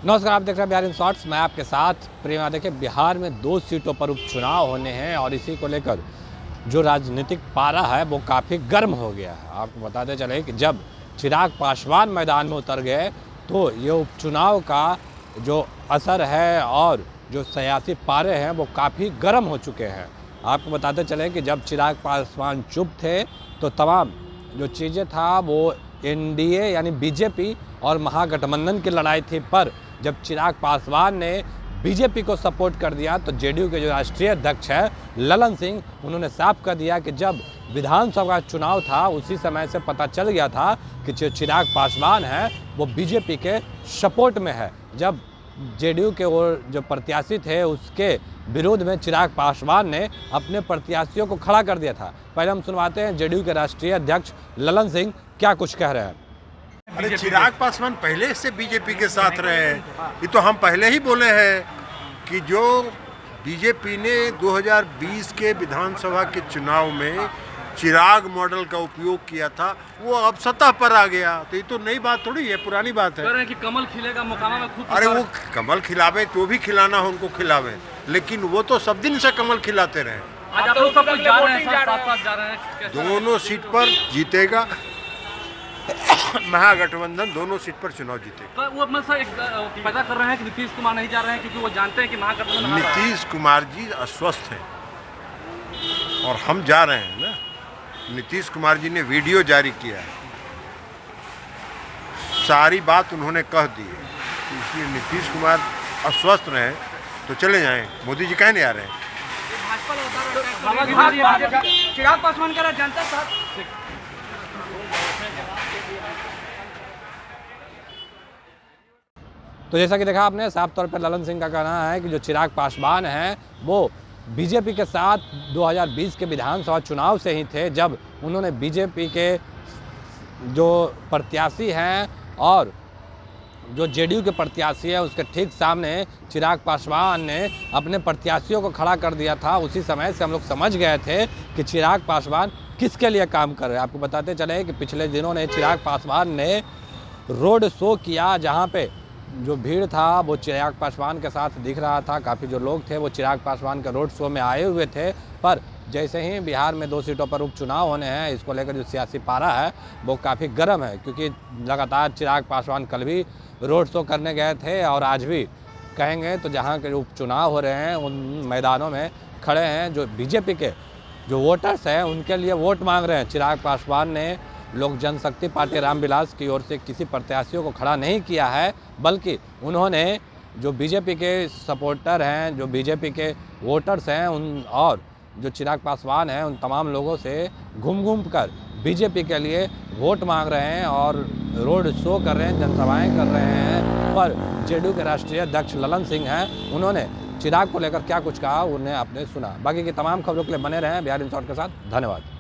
नमस्कार, आप देख रहे हैं बिहार इन शॉर्ट्स। मैं आपके साथ प्रेमा। देखिए, बिहार में 2 सीटों पर उपचुनाव होने हैं और इसी को लेकर जो राजनीतिक पारा है वो काफ़ी गर्म हो गया है। आपको बताते चले कि जब चिराग पासवान मैदान में उतर गए तो ये उपचुनाव का जो असर है और जो सियासी पारे हैं वो काफ़ी गर्म हो चुके हैं। आपको बताते चले कि जब चिराग पासवान चुप थे तो तमाम जो चीज़ें था वो एनडीए यानी बीजेपी और महागठबंधन की लड़ाई थी, पर जब चिराग पासवान ने बीजेपी को सपोर्ट कर दिया तो जेडीयू के जो राष्ट्रीय अध्यक्ष है ललन सिंह, उन्होंने साफ कर दिया कि जब विधानसभा चुनाव था उसी समय से पता चल गया था कि जो चिराग पासवान है वो बीजेपी के सपोर्ट में है। जब जेडीयू के और जो प्रत्याशी थे उसके विरोध में चिराग पासवान ने अपने प्रत्याशियों को खड़ा कर दिया था। पहले हम सुनवाते हैं जेडीयू के राष्ट्रीय अध्यक्ष ललन सिंह क्या कुछ कह रहे हैं। अरे चिराग पासवान पहले से बीजेपी के साथ रहे हैं। ये तो हम पहले ही बोले हैं कि जो बीजेपी ने 2020 के विधानसभा के चुनाव में चिराग मॉडल का उपयोग किया था वो अब सत्ता पर आ गया। तो ये तो नई बात थोड़ी है, पुरानी बात है। कह रहे हैं कि कमल खिलेगा मोकामा में खुद। अरे वो कमल खिलावे तो भी खिलाना हो उनको खिलावे, लेकिन वो तो सब दिन से कमल खिलाते रहे। आज आप लोग सब कुछ जा रहे हैं, साथ जा रहे हैं। दोनों सीट पर जीतेगा महागठबंधन, दोनों सीट पर चुनाव जीतेगा। तो वो अपना सा एक पैदा कर रहे हैं कि नीतीश कुमार नहीं जा रहे हैं क्योंकि वो जानते हैं कि महागठबंधन नीतीश कुमार जी अस्वस्थ हैं और हम जा रहे हैं ना। नीतीश कुमार जी ने वीडियो जारी किया है, सारी बात उन्होंने कह दी है, इसलिए नीतीश कुमार अस्वस्थ रहे तो चले जाएं। मोदी जी कहीं नहीं आ रहे हैं। चिराग पासवान का जनता साथ। तो जैसा कि देखा आपने, साफ तौर पर ललन सिंह का कहना है कि जो चिराग पासवान हैं वो बीजेपी के साथ 2020 के विधानसभा चुनाव से ही थे, जब उन्होंने बीजेपी के जो प्रत्याशी हैं और जो जेडीयू के प्रत्याशी है उसके ठीक सामने चिराग पासवान ने अपने प्रत्याशियों को खड़ा कर दिया था। उसी समय से हम लोग समझ गए थे कि चिराग पासवान किसके लिए काम कर रहे हैं। आपको बताते चले कि पिछले दिनों ने चिराग पासवान ने रोड शो किया, जहाँ पे जो भीड़ था वो चिराग पासवान के साथ दिख रहा था। काफ़ी जो लोग थे वो चिराग पासवान के रोड शो में आए हुए थे, पर जैसे ही बिहार में 2 सीटों पर उपचुनाव होने हैं, इसको लेकर जो सियासी पारा है वो काफ़ी गर्म है, क्योंकि लगातार चिराग पासवान कल भी रोड शो करने गए थे और आज भी कहेंगे तो जहाँ के उपचुनाव हो रहे हैं उन मैदानों में खड़े हैं जो बीजेपी के जो वोटर्स हैं उनके लिए वोट मांग रहे हैं। चिराग पासवान ने लोक जनशक्ति पार्टी रामविलास की ओर से किसी प्रत्याशियों को खड़ा नहीं किया है, बल्कि उन्होंने जो बीजेपी के सपोर्टर हैं, जो बीजेपी के वोटर्स हैं उन और जो चिराग पासवान हैं उन तमाम लोगों से घूम कर बीजेपी के लिए वोट मांग रहे हैं और रोड शो कर रहे हैं, जनसभाएं कर रहे हैं। पर जेडीयू के राष्ट्रीय अध्यक्ष ललन सिंह हैं, उन्होंने चिराग को लेकर क्या कुछ कहा उन्हें आपने सुना। बाकी की तमाम खबरों के लिए बने रहें बिहार इन शॉर्ट के साथ। धन्यवाद।